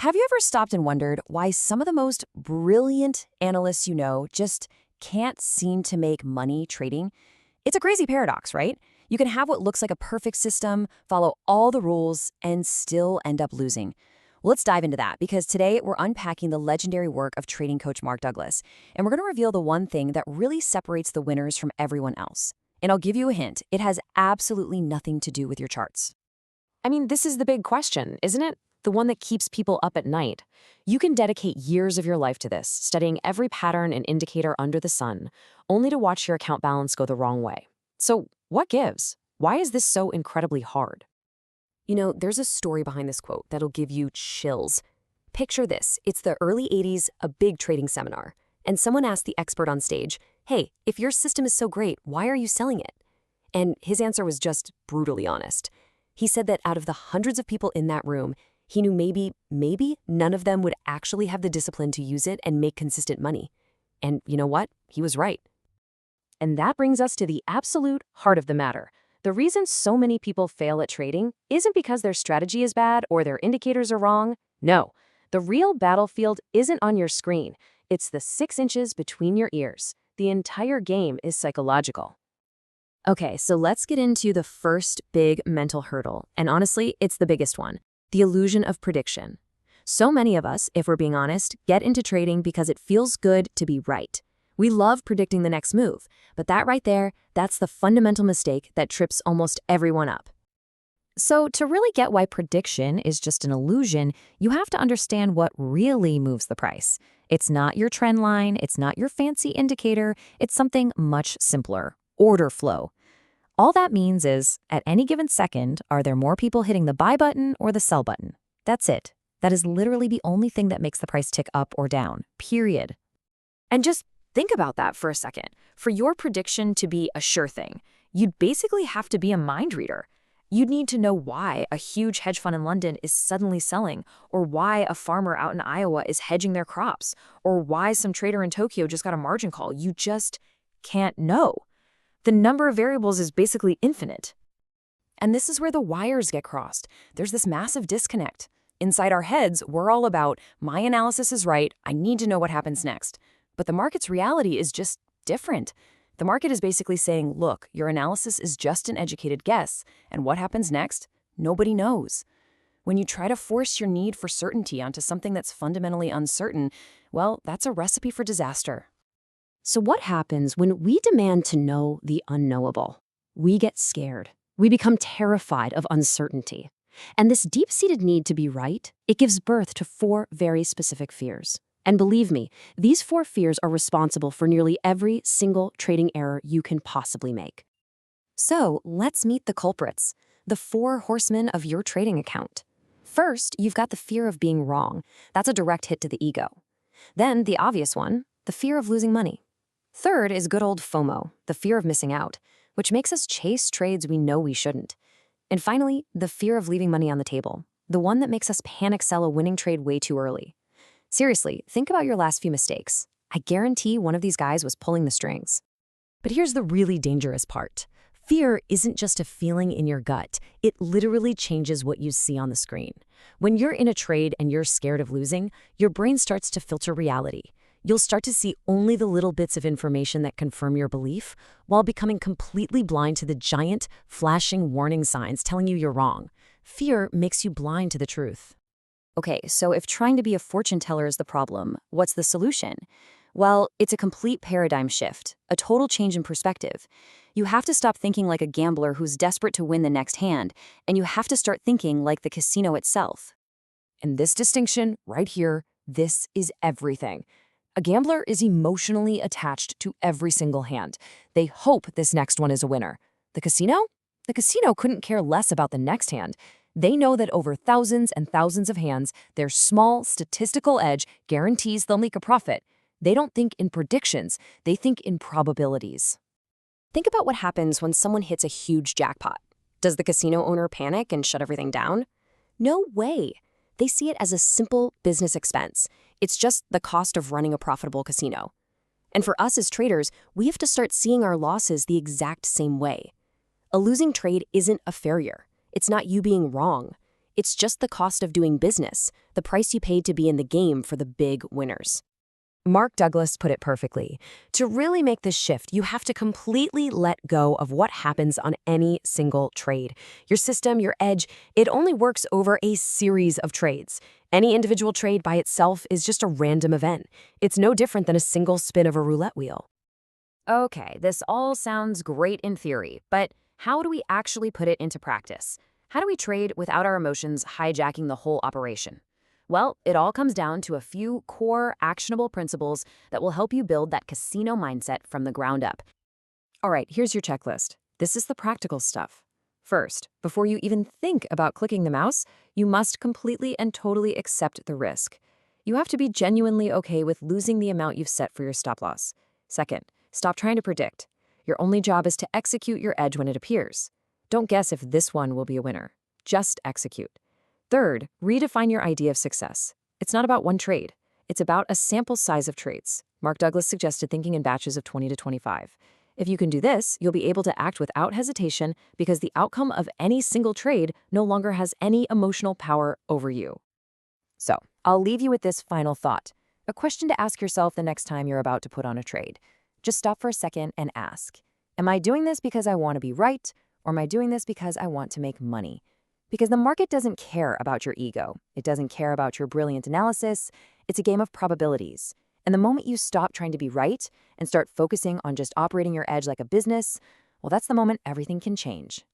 Have you ever stopped and wondered why some of the most brilliant analysts you know just can't seem to make money trading? It's a crazy paradox, right? You can have what looks like a perfect system, follow all the rules, and still end up losing. Well, let's dive into that because today we're unpacking the legendary work of trading coach Mark Douglas, and we're going to reveal the one thing that really separates the winners from everyone else. And I'll give you a hint, it has absolutely nothing to do with your charts. I mean, this is the big question, isn't it? The one that keeps people up at night. You can dedicate years of your life to this, studying every pattern and indicator under the sun, only to watch your account balance go the wrong way. So, what gives? Why is this so incredibly hard? You know, there's a story behind this quote that'll give you chills. Picture this. It's the early 80s, a big trading seminar. And someone asked the expert on stage, "Hey, if your system is so great, why are you selling it?" And his answer was just brutally honest. He said that out of the hundreds of people in that room, he knew maybe none of them would actually have the discipline to use it and make consistent money. And you know what? He was right. And that brings us to the absolute heart of the matter. The reason so many people fail at trading isn't because their strategy is bad or their indicators are wrong. No, the real battlefield isn't on your screen. It's the 6 inches between your ears. The entire game is psychological. Okay, so let's get into the first big mental hurdle. And honestly, it's the biggest one. The illusion of prediction. So many of us, if we're being honest, get into trading because it feels good to be right. We love predicting the next move, but that right there, that's the fundamental mistake that trips almost everyone up. So to really get why prediction is just an illusion, you have to understand what really moves the price. It's not your trend line, it's not your fancy indicator, it's something much simpler: order flow. All that means is, at any given second, are there more people hitting the buy button or the sell button? That's it. That is literally the only thing that makes the price tick up or down, period. And just think about that for a second. For your prediction to be a sure thing, you'd basically have to be a mind reader. You'd need to know why a huge hedge fund in London is suddenly selling, or why a farmer out in Iowa is hedging their crops, or why some trader in Tokyo just got a margin call. You just can't know. The number of variables is basically infinite. And this is where the wires get crossed. There's this massive disconnect. Inside our heads, we're all about, my analysis is right, I need to know what happens next. But the market's reality is just different. The market is basically saying, look, your analysis is just an educated guess, and what happens next? Nobody knows. When you try to force your need for certainty onto something that's fundamentally uncertain, well, that's a recipe for disaster. So what happens when we demand to know the unknowable? We get scared. We become terrified of uncertainty. And this deep-seated need to be right, it gives birth to 4 very specific fears. And believe me, these 4 fears are responsible for nearly every single trading error you can possibly make. So let's meet the culprits, the 4 horsemen of your trading account. First, you've got the fear of being wrong. That's a direct hit to the ego. Then the obvious one, the fear of losing money. Third is good old FOMO, the fear of missing out, which makes us chase trades we know we shouldn't. And finally, the fear of leaving money on the table, the one that makes us panic sell a winning trade way too early. Seriously, think about your last few mistakes. I guarantee one of these guys was pulling the strings. But here's the really dangerous part. Fear isn't just a feeling in your gut. It literally changes what you see on the screen. When you're in a trade and you're scared of losing, your brain starts to filter reality. You'll start to see only the little bits of information that confirm your belief, while becoming completely blind to the giant, flashing warning signs telling you you're wrong. Fear makes you blind to the truth. Okay, so if trying to be a fortune teller is the problem, what's the solution? Well, it's a complete paradigm shift, a total change in perspective. You have to stop thinking like a gambler who's desperate to win the next hand, and you have to start thinking like the casino itself. And this distinction, right here, this is everything. A gambler is emotionally attached to every single hand. They hope this next one is a winner. The casino? The casino couldn't care less about the next hand. They know that over thousands and thousands of hands, their small statistical edge guarantees they'll make a profit. They don't think in predictions, they think in probabilities. Think about what happens when someone hits a huge jackpot. Does the casino owner panic and shut everything down? No way. They see it as a simple business expense. It's just the cost of running a profitable casino. And for us as traders, we have to start seeing our losses the exact same way. A losing trade isn't a failure. It's not you being wrong. It's just the cost of doing business, the price you paid to be in the game for the big winners. Mark Douglas put it perfectly. To really make this shift, you have to completely let go of what happens on any single trade. Your system, your edge, it only works over a series of trades. Any individual trade by itself is just a random event. It's no different than a single spin of a roulette wheel. Okay, this all sounds great in theory, but how do we actually put it into practice? How do we trade without our emotions hijacking the whole operation? Well, it all comes down to a few core actionable principles that will help you build that casino mindset from the ground up. All right, here's your checklist. This is the practical stuff. First, before you even think about clicking the mouse, you must completely and totally accept the risk. You have to be genuinely okay with losing the amount you've set for your stop loss. Second, stop trying to predict. Your only job is to execute your edge when it appears. Don't guess if this one will be a winner. Just execute. Third, redefine your idea of success. It's not about one trade. It's about a sample size of trades. Mark Douglas suggested thinking in batches of 20 to 25. If you can do this, you'll be able to act without hesitation because the outcome of any single trade no longer has any emotional power over you. So, I'll leave you with this final thought. A question to ask yourself the next time you're about to put on a trade. Just stop for a second and ask, am I doing this because I want to be right, or am I doing this because I want to make money? Because the market doesn't care about your ego. It doesn't care about your brilliant analysis. It's a game of probabilities. And the moment you stop trying to be right and start focusing on just operating your edge like a business, well, that's the moment everything can change.